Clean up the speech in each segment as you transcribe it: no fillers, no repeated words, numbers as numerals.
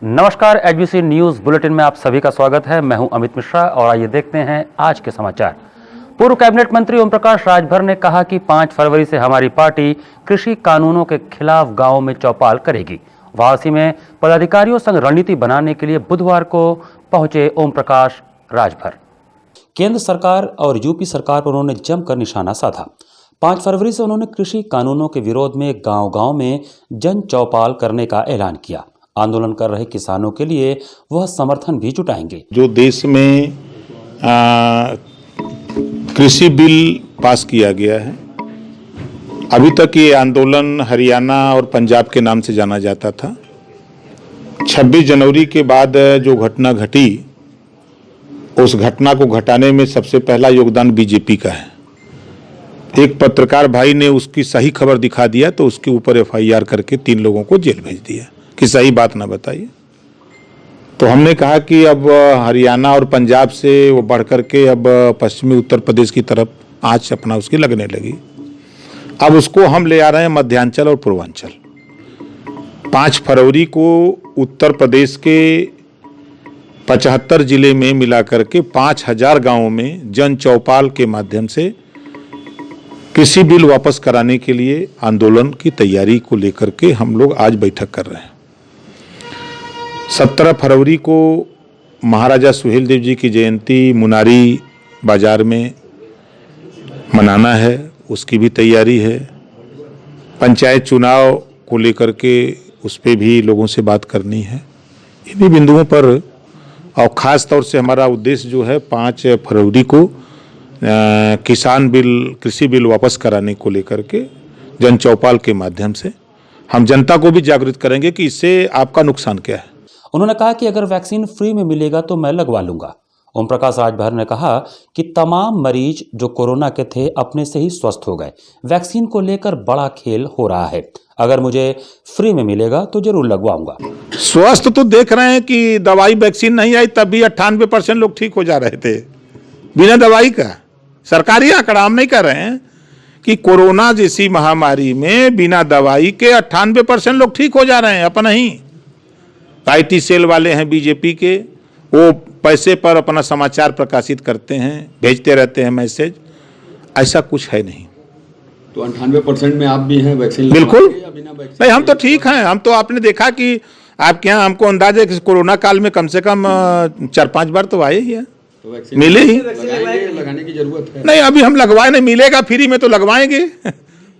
नमस्कार, HBC news bulletin में आप सभी का स्वागत है। मैं हूं अमित मिश्रा और आइए देखते हैं आज के समाचार। पूर्व कैबिनेट मंत्री ओम प्रकाश राजभर ने कहा कि 5 फरवरी से हमारी पार्टी कृषि कानूनों के खिलाफ गांवों में चौपाल करेगी। वाराणसी में पदाधिकारियों संग रणनीति बनाने के लिए बुधवार को पहुंचे ओम प्रकाश राजभर। केंद्र सरकार और यूपी सरकार पर उन्होंने जमकर निशाना साधा। 5 फरवरी से उन्होंने कृषि कानूनों के विरोध में गांव-गांव में जन चौपाल करने का ऐलान किया। आंदोलन कर रहे किसानों के लिए वह समर्थन भी जुटाएंगे। जो देश में कृषि बिल पास किया गया है, अभी तक ये आंदोलन हरियाणा और पंजाब के नाम से जाना जाता था। 26 जनवरी के बाद जो घटना घटी, उस घटना को घटाने में सबसे पहला योगदान बीजेपी का है। एक पत्रकार भाई ने उसकी सही खबर दिखा दिया तो उसके ऊपर एफआईआर करके 3 लोगों को जेल भेज दिया कि सही बात ना बताइए। तो हमने कहा कि अब हरियाणा और पंजाब से वो बढ़ करके अब पश्चिमी उत्तर प्रदेश की तरफ आंच अपना उसकी लगने लगी। अब उसको हम ले आ रहे हैं मध्यांचल और पूर्वांचल। 5 फरवरी को उत्तर प्रदेश के 75 जिले में मिलाकर के 5000 गांवों में जन चौपाल के माध्यम से कृषि बिल वापस कराने के लिए आंदोलन की तैयारी को लेकर के हम लोग आज बैठक कर रहे हैं। 17 फरवरी को महाराजा सुहेलदेव जी की जयंती मुनारी बाजार में मनाना है, उसकी भी तैयारी है। पंचायत चुनाव को लेकर के उस पर भी लोगों से बात करनी है। इन्हीं बिंदुओं पर और ख़ास तौर से हमारा उद्देश्य जो है 5 फरवरी को किसान बिल, कृषि बिल वापस कराने को लेकर के जन चौपाल के माध्यम से हम जनता को भी जागरूक करेंगे कि इससे आपका नुकसान क्या है। उन्होंने कहा कि अगर वैक्सीन फ्री में मिलेगा तो मैं लगवा लूंगा। ओम प्रकाश राजभर ने कहा कि तमाम मरीज जो कोरोना के थे अपने से ही स्वस्थ हो गए। वैक्सीन को लेकर बड़ा खेल हो रहा है। अगर मुझे फ्री में मिलेगा तो जरूर लगवाऊंगा। स्वस्थ तो देख रहे हैं कि दवाई वैक्सीन नहीं आई तब भी 98% लोग ठीक हो जा रहे थे बिना दवाई का। सरकारी आंकड़ा हम नहीं कर रहे हैं कि कोरोना जैसी महामारी में बिना दवाई के 98% लोग ठीक हो जा रहे हैं। अपना ही आईटी सेल वाले हैं बीजेपी के, वो पैसे पर अपना समाचार प्रकाशित करते हैं, भेजते रहते हैं मैसेज। ऐसा कुछ है नहीं। तो 98% में आप भी हैं वैक्सीन? बिल्कुल नहीं, हम तो ठीक हैं। हम तो आपने देखा कि आपके यहाँ हमको अंदाजा है कि कोरोना काल में कम से कम 4-5 बार तो आए ही है, तो वैक्सीन मिले ही। लगाने की जरूरत है? नहीं, अभी हम लगवाए नहीं, मिलेगा फ्री में तो लगवाएंगे।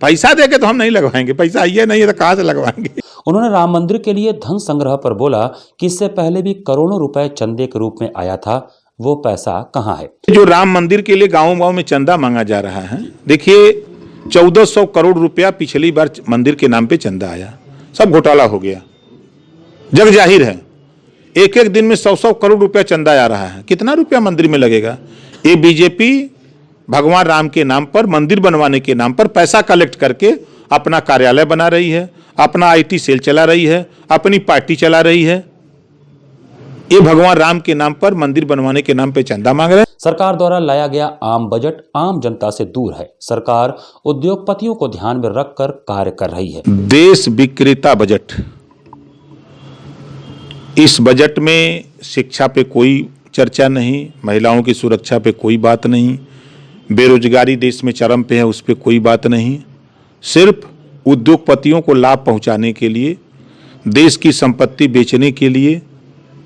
पैसा देके तो हम नहीं लगवाएंगे, पैसा आइए नहीं है तो कहाँ से लगवाएंगे। उन्होंने राम मंदिर के लिए धन संग्रह पर बोला कि इससे पहले भी करोड़ों रुपए चंदे के रूप में आया था, वो पैसा कहाँ है। जो राम मंदिर के लिए गाँव-गाँव में चंदा मांगा जा रहा है, देखिए 1400 करोड़ रुपया पिछली बार मंदिर के नाम पे चंदा आया, सब घोटाला हो गया, जग जाहिर है। एक दिन में 100-100 करोड़ रुपया चंदा आ रहा है, कितना रुपया मंदिर में लगेगा। ये बीजेपी भगवान राम के नाम पर, मंदिर बनवाने के नाम पर पैसा कलेक्ट करके अपना कार्यालय बना रही है, अपना आईटी सेल चला रही है, अपनी पार्टी चला रही है। ये भगवान राम के नाम पर, मंदिर बनवाने के नाम पे चंदा मांग रहे हैं। सरकार द्वारा लाया गया आम बजट आम जनता से दूर है। सरकार उद्योगपतियों को ध्यान में रखकर कार्य कर रही है। देश विक्रेता बजट। इस बजट में शिक्षा पे कोई चर्चा नहीं, महिलाओं की सुरक्षा पे कोई बात नहीं, बेरोजगारी देश में चरम पे है उस पे कोई बात नहीं। सिर्फ उद्योगपतियों को लाभ पहुंचाने के लिए, देश की संपत्ति बेचने के लिए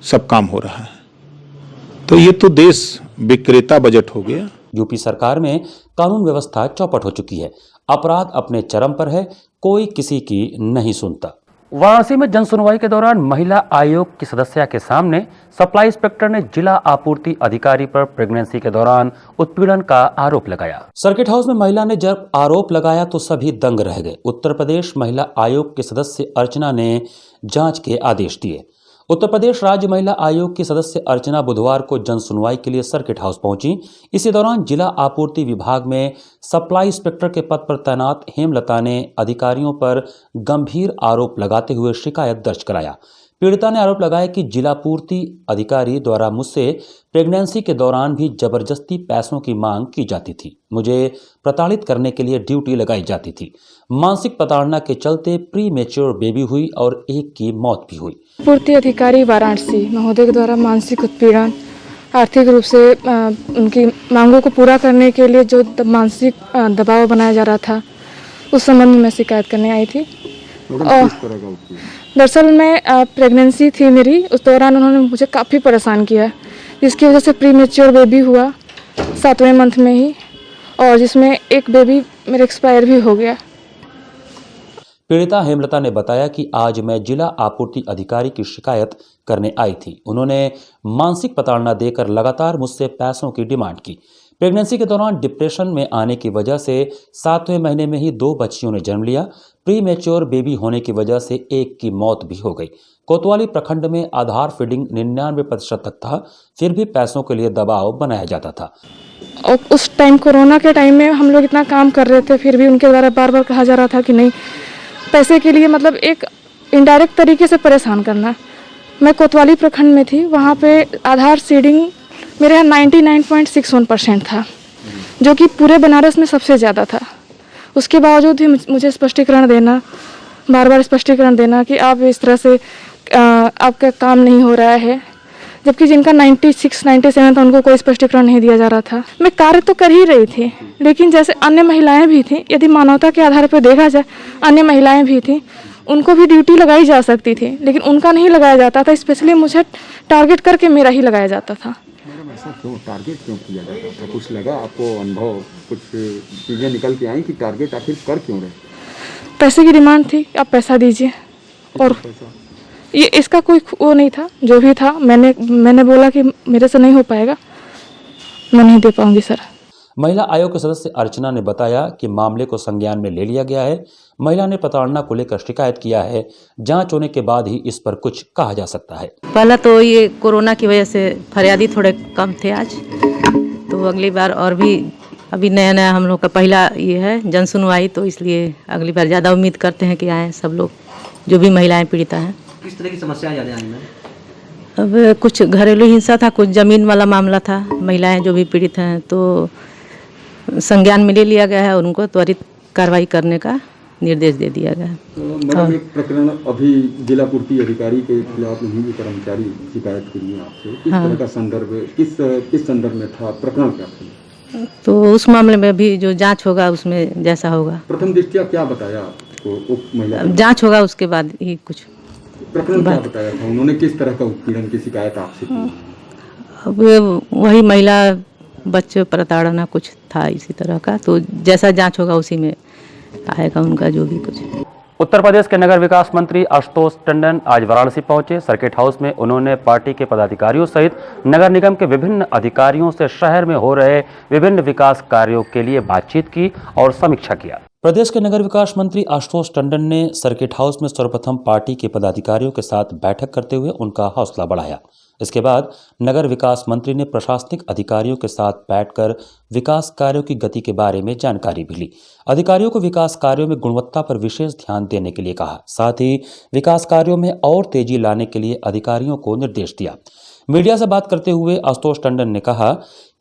सब काम हो रहा है। तो ये तो देश विक्रेता बजट हो गया। यूपी सरकार में कानून व्यवस्था चौपट हो चुकी है। अपराध अपने चरम पर है, कोई किसी की नहीं सुनता। वाराणसी में जन सुनवाई के दौरान महिला आयोग की सदस्या के सामने सप्लाई इंस्पेक्टर ने जिला आपूर्ति अधिकारी पर प्रेगनेंसी के दौरान उत्पीड़न का आरोप लगाया। सर्किट हाउस में महिला ने जब आरोप लगाया तो सभी दंग रह गए। उत्तर प्रदेश महिला आयोग के सदस्य अर्चना ने जांच के आदेश दिए। उत्तर प्रदेश राज्य महिला आयोग की सदस्य अर्चना बुधवार को जन सुनवाई के लिए सर्किट हाउस पहुंची। इसी दौरान जिला आपूर्ति विभाग में सप्लाई इंस्पेक्टर के पद पर तैनात हेमलता ने अधिकारियों पर गंभीर आरोप लगाते हुए शिकायत दर्ज कराया। पीड़िता ने आरोप लगाया कि जिला पूर्ति अधिकारी द्वारा मुझसे प्रेगनेंसी के दौरान भी जबरदस्ती पैसों की मांग की जाती थी। मुझे प्रताड़ित करने के लिए ड्यूटी लगाई जाती थी। मानसिक प्रताड़ना के चलते प्री मेच्योर बेबी हुई और एक की मौत भी हुई। पूर्ति अधिकारी वाराणसी महोदय के द्वारा मानसिक उत्पीड़न, आर्थिक रूप से उनकी मांगों को पूरा करने के लिए जो मानसिक दबाव बनाया जा रहा था, उस संबंध में मैं शिकायत करने आई थी। और दरअसल मैं प्रेगनेंसी थी मेरी, उस दौरान उन्होंने मुझे काफ़ी परेशान किया, जिसकी वजह से प्री मेच्योर बेबी हुआ 7वें मंथ में ही, और जिसमें एक बेबी मेरा एक्सपायर भी हो गया। पीड़िता हेमलता ने बताया कि आज मैं जिला आपूर्ति अधिकारी की शिकायत करने आई थी। उन्होंने मानसिक प्रताड़ना देकर लगातार मुझसे पैसों की डिमांड की। प्रेगनेंसी के दौरान डिप्रेशन में आने की वजह से 7वें महीने में ही 2 बच्चियों ने जन्म लिया। प्री मेच्योर बेबी होने की वजह से एक की मौत भी हो गई। कोतवाली प्रखंड में आधार फीडिंग 99% तक था, फिर भी पैसों के लिए दबाव बनाया जाता था। और उस टाइम कोरोना के टाइम में हम लोग इतना काम कर रहे थे, फिर भी उनके द्वारा बार बार कहा जा रहा था कि नहीं, पैसे के लिए मतलब एक इनडायरेक्ट तरीके से परेशान करना। मैं कोतवाली प्रखंड में थी, वहाँ पे आधार सीडिंग मेरे यहाँ 99.61% था, जो कि पूरे बनारस में सबसे ज़्यादा था। उसके बावजूद भी मुझे स्पष्टीकरण देना, बार बार स्पष्टीकरण देना कि आप इस तरह से आपका काम नहीं हो रहा है, जबकि जिनका 96-97 था उनको कोई स्पष्टीकरण नहीं दिया जा रहा था। मैं कार्य तो कर ही रही थी, लेकिन जैसे अन्य महिलाएं भी थीं, यदि मानवता के आधार पर देखा जाए, अन्य महिलाएं भी थीं, उनको भी ड्यूटी लगाई जा सकती थी, लेकिन उनका नहीं लगाया जाता था। स्पेशली मुझे टारगेट करके मेरा ही लगाया जाता था। मैडम, ऐसा क्यों टारगेट क्यों किया जाता था? कुछ लगा आपको अनुभव, कुछ चीज़ें निकल के आई कि टारगेट आखिर कर क्यों रहे? पैसे की डिमांड थी, आप पैसा दीजिए, और ये इसका कोई वो नहीं था। जो भी था, मैंने बोला कि मेरे से नहीं हो पाएगा, मैं नहीं दे पाऊंगी सर। महिला आयोग के सदस्य अर्चना ने बताया कि मामले को संज्ञान में ले लिया गया है। महिला ने प्रताड़ना को लेकर शिकायत किया है। जांच होने के बाद ही इस पर कुछ कहा जा सकता है। पहला तो ये कोरोना की वजह से फरियादी थोड़े कम थे आज, तो अगली बार और भी अभी नया हम लोग का पहला ये है जन सुनवाई, तो इसलिए अगली बार ज़्यादा उम्मीद करते हैं कि आए सब लोग, जो भी महिलाएं पीड़िता हैं। किस तरह की समस्या ज़्यादा आई मैम? अब कुछ घरेलू हिंसा था, कुछ ज़मीन वाला मामला था। महिलाएं जो भी पीड़ित हैं तो संज्ञान में ले लिया गया है और उनको त्वरित कार्रवाई करने का निर्देश दे दिया गया है। मैडम, एक प्रकरण अभी जिला पूर्ति अधिकारी के खिलाफ नहीं, भी कर्मचारी शिकायत की है आपसे, किस तरह का संदर्भ, किस संदर्भ में था, प्रकरण क्या था? तो उस मामले में अभी जो जांच होगा उसमें जैसा होगा। प्रथम दृष्टया क्या बताया आपको उप महिला? जांच होगा उसके बाद ही कुछ प्रकरण क्या बताया था उन्होंने, किस तरह का उत्पीड़न की शिकायत आपसे की? अब वही महिला बच्चे प्रताड़ना कुछ था इसी तरह का, तो जैसा जांच होगा उसी में आएगा उनका जो भी कुछ। उत्तर प्रदेश के नगर विकास मंत्री आशुतोष टंडन आज वाराणसी पहुंचे। सर्किट हाउस में उन्होंने पार्टी के पदाधिकारियों सहित नगर निगम के विभिन्न अधिकारियों से शहर में हो रहे विभिन्न विकास कार्यों के लिए बातचीत की और समीक्षा किया। प्रदेश के नगर विकास मंत्री आशुतोष टंडन ने सर्किट हाउस में सर्वप्रथम पार्टी के पदाधिकारियों के साथ बैठक करते हुए उनका हौसला बढ़ाया। इसके बाद नगर विकास मंत्री ने प्रशासनिक अधिकारियों के साथ बैठकर विकास कार्यों की गति के बारे में जानकारी भी ली। अधिकारियों को विकास कार्यों में गुणवत्ता पर विशेष ध्यान देने के लिए कहा। साथ ही विकास कार्यों में और तेजी लाने के लिए अधिकारियों को निर्देश दिया। मीडिया से बात करते हुए आशुतोष टंडन ने कहा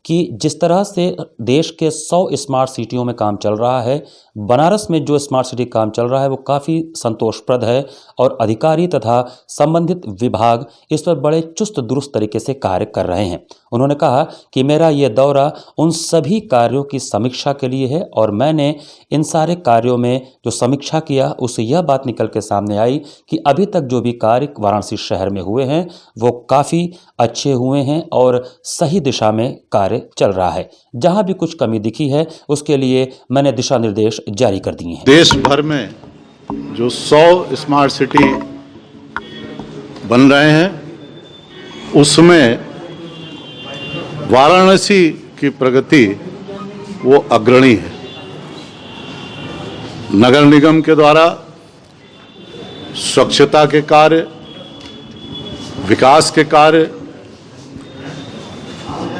कि जिस तरह से देश के 100 स्मार्ट सिटियों में काम चल रहा है, बनारस में जो स्मार्ट सिटी काम चल रहा है वो काफ़ी संतोषप्रद है और अधिकारी तथा संबंधित विभाग इस पर बड़े चुस्त दुरुस्त तरीके से कार्य कर रहे हैं। उन्होंने कहा कि मेरा ये दौरा उन सभी कार्यों की समीक्षा के लिए है और मैंने इन सारे कार्यों में जो समीक्षा किया उससे यह बात निकल के सामने आई कि अभी तक जो भी कार्य वाराणसी शहर में हुए हैं वो काफ़ी अच्छे हुए हैं और सही दिशा में कार्य चल रहा है। जहां भी कुछ कमी दिखी है उसके लिए मैंने दिशा निर्देश जारी कर दिए हैं। देश भर में जो 100 स्मार्ट सिटी बन रहे हैं उसमें वाराणसी की प्रगति वो अग्रणी है। नगर निगम के द्वारा स्वच्छता के कार्य, विकास के कार्य,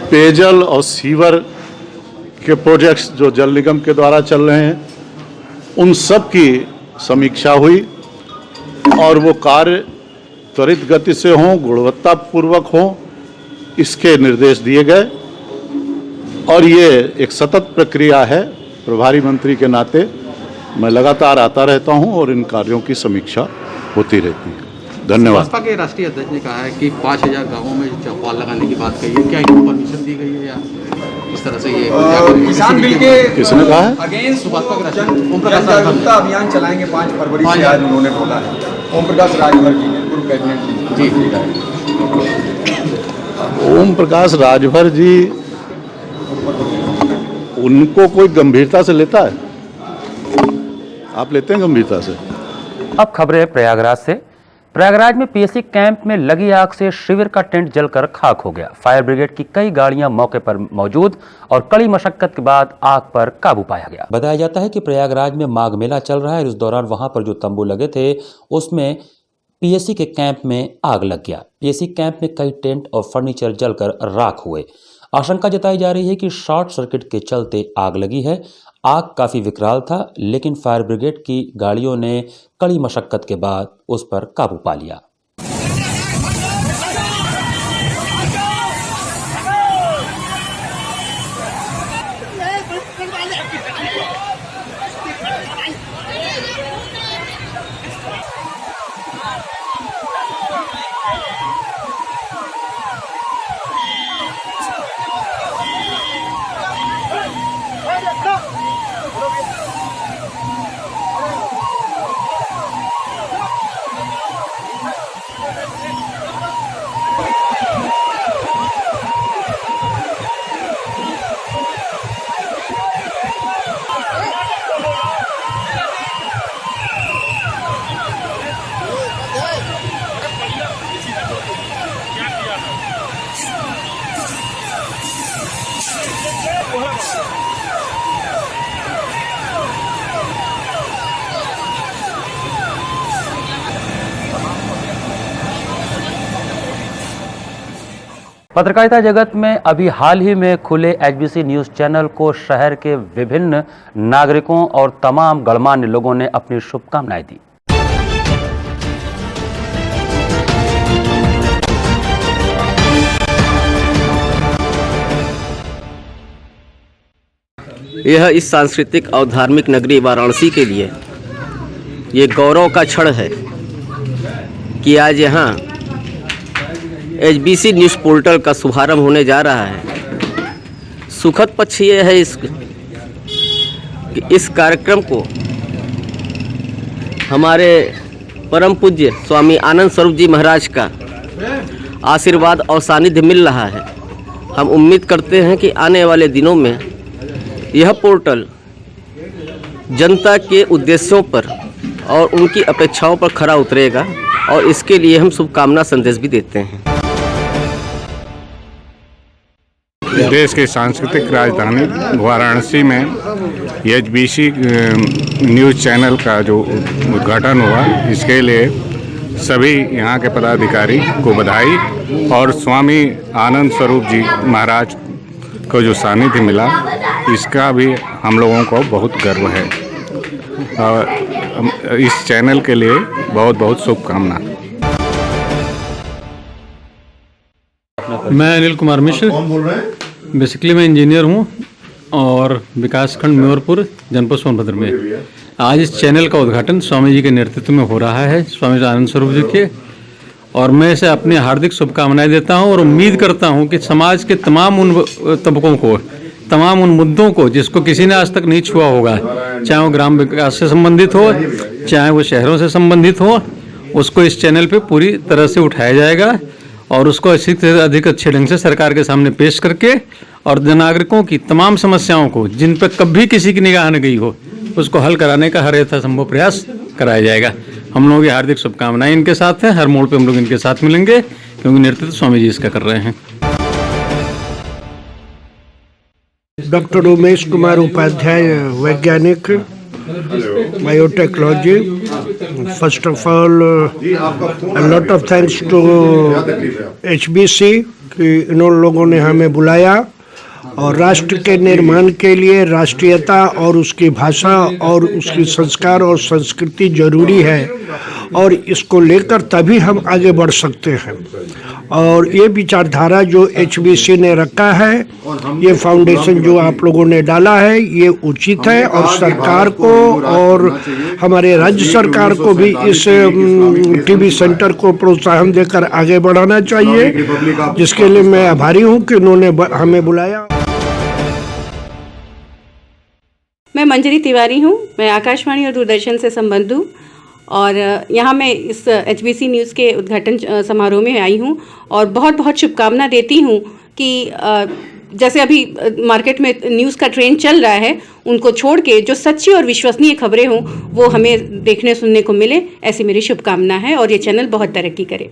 पेयजल और सीवर के प्रोजेक्ट्स जो जल निगम के द्वारा चल रहे हैं उन सब की समीक्षा हुई और वो कार्य त्वरित गति से हों, गुणवत्तापूर्वक हों, इसके निर्देश दिए गए। और ये एक सतत प्रक्रिया है। प्रभारी मंत्री के नाते मैं लगातार आता रहता हूं और इन कार्यों की समीक्षा होती रहती है। धन्यवाद। भाजपा के राष्ट्रीय अध्यक्ष ने कहा है कि 5000 गांवों में चौपाल लगाने की बात कही है, क्या इनको परमिशन दी गई है या इस तरह से ये किसान बिल के किसने कहा है? अगेंस्ट भाजपा के राष्ट्रीय ओम जन प्रकाश जागरूकता अभियान चलाएंगे 5 फरवरी से, आज उन्होंने बोला है। ओम प्रकाश राजभर जी ने, पूर्व कैबिनेट जी ओम प्रकाश राजभर जी, उनको कोई गंभीरता से लेता है? आप लेते हैं गंभीरता से? अब खबरें प्रयागराज से। प्रयागराज में पीएससी कैंप में लगी आग से शिविर का टेंट जलकर खाक हो गया। फायर ब्रिगेड की कई गाड़ियां मौके पर मौजूद और कड़ी मशक्कत के बाद आग पर काबू पाया गया। बताया जाता है कि प्रयागराज में माघ मेला चल रहा है और इस दौरान वहां पर जो तंबू लगे थे उसमें पीएससी के कैंप में आग लग गया। पीएससी कैंप में कई टेंट और फर्नीचर जलकर राख हुए। आशंका जताई जा रही है कि शॉर्ट सर्किट के चलते आग लगी है। आग काफ़ी विकराल था, लेकिन फायर ब्रिगेड की गाड़ियों ने कड़ी मशक्कत के बाद उस पर काबू पा लिया। पत्रकारिता जगत में अभी हाल ही में खुले एचबीसी न्यूज़ चैनल को शहर के विभिन्न नागरिकों और तमाम गणमान्य लोगों ने अपनी शुभकामनाएं दी। यह इस सांस्कृतिक और धार्मिक नगरी वाराणसी के लिए ये गौरव का क्षण है कि आज यहाँ एचबीसी न्यूज़ पोर्टल का शुभारंभ होने जा रहा है। सुखद पक्ष ये है इस कार्यक्रम को हमारे परम पूज्य स्वामी आनंद स्वरूप जी महाराज का आशीर्वाद और सानिध्य मिल रहा है। हम उम्मीद करते हैं कि आने वाले दिनों में यह पोर्टल जनता के उद्देश्यों पर और उनकी अपेक्षाओं पर खरा उतरेगा और इसके लिए हम शुभकामना संदेश भी देते हैं। देश के सांस्कृतिक राजधानी वाराणसी में एचबीसी न्यूज़ चैनल का जो उद्घाटन हुआ, इसके लिए सभी यहाँ के पदाधिकारी को बधाई और स्वामी आनंद स्वरूप जी महाराज को जो सानिध्य मिला, इसका भी हम लोगों को बहुत गर्व है और इस चैनल के लिए बहुत बहुत शुभकामना। मैं अनिल कुमार मिश्र, बेसिकली मैं इंजीनियर हूँ और विकासखंड म्योरपुर जनपद सोनभद्र में आज इस चैनल का उद्घाटन स्वामी जी के नेतृत्व में हो रहा है, स्वामी आनंद स्वरूप जी के, और मैं इसे अपनी हार्दिक शुभकामनाएं देता हूं और उम्मीद करता हूं कि समाज के तमाम उन तबकों को, तमाम उन मुद्दों को जिसको किसी ने आज तक नहीं छुआ होगा, चाहे वो ग्राम विकास से संबंधित हो, चाहे वो शहरों से संबंधित हो, उसको इस चैनल पे पूरी तरह से उठाया जाएगा और उसको अधिक से अधिक अच्छे ढंग से सरकार के सामने पेश करके और नागरिकों की तमाम समस्याओं को जिन पर कभी किसी की निगाह न गई हो, उसको हल कराने का हर यथासंभव प्रयास कराया जाएगा। हम लोगों की हार्दिक शुभकामनाएं इनके साथ हैं। हर मोड़ पे हम लोग इनके साथ मिलेंगे क्योंकि नेतृत्व स्वामी जी इसका कर रहे हैं। डॉक्टर उमेश कुमार उपाध्याय, वैज्ञानिक, biotechnology. First of all a lot of thanks to HBC कि इन लोगों ने हमें बुलाया और राष्ट्र के निर्माण के लिए राष्ट्रीयता और उसकी भाषा और उसकी संस्कार और संस्कृति जरूरी है और इसको लेकर तभी हम आगे बढ़ सकते हैं। और ये विचारधारा जो HBC ने रखा है, ये फाउंडेशन जो आप लोगों ने डाला है, ये उचित है और सरकार को और हमारे राज्य सरकार को भी इस टीबी सेंटर को प्रोत्साहन देकर आगे बढ़ाना चाहिए, जिसके लिए मैं आभारी हूँ कि उन्होंने हमें बुलाया। मैं मंजरी तिवारी हूँ। मैं आकाशवाणी और दूरदर्शन से संबद्ध हूँ और यहाँ मैं इस HBC न्यूज़ के उद्घाटन समारोह में आई हूँ और बहुत बहुत शुभकामना देती हूँ कि जैसे अभी मार्केट में न्यूज़ का ट्रेंड चल रहा है, उनको छोड़ के जो सच्ची और विश्वसनीय खबरें हों वो हमें देखने सुनने को मिले, ऐसी मेरी शुभकामना है और ये चैनल बहुत तरक्की करे।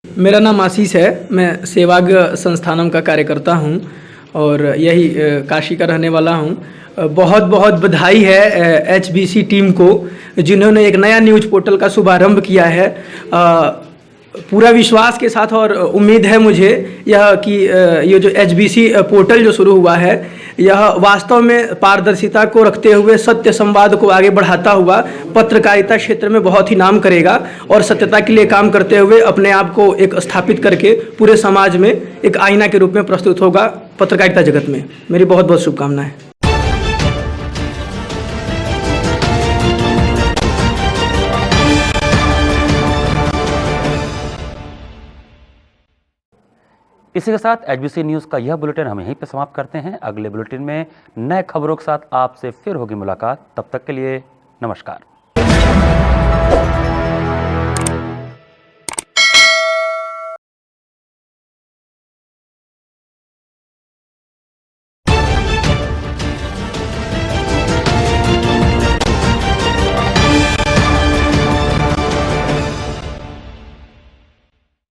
मेरा नाम आशीष है। मैं सेवाग संस्थानम का कार्यकर्ता हूँ और यही काशी का रहने वाला हूँ। बहुत बहुत बधाई है HBC टीम को, जिन्होंने एक नया न्यूज़ पोर्टल का शुभारंभ किया है। पूरा विश्वास के साथ और उम्मीद है मुझे यह कि ये जो HBC पोर्टल जो शुरू हुआ है, यह वास्तव में पारदर्शिता को रखते हुए सत्य संवाद को आगे बढ़ाता हुआ पत्रकारिता क्षेत्र में बहुत ही नाम करेगा और सत्यता के लिए काम करते हुए अपने आप को एक स्थापित करके पूरे समाज में एक आईना के रूप में प्रस्तुत होगा पत्रकारिता जगत में। मेरी बहुत बहुत शुभकामनाएं। इसी के साथ HBC न्यूज़ का यह बुलेटिन हम यहीं पर समाप्त करते हैं। अगले बुलेटिन में नए खबरों के साथ आपसे फिर होगी मुलाकात। तब तक के लिए नमस्कार।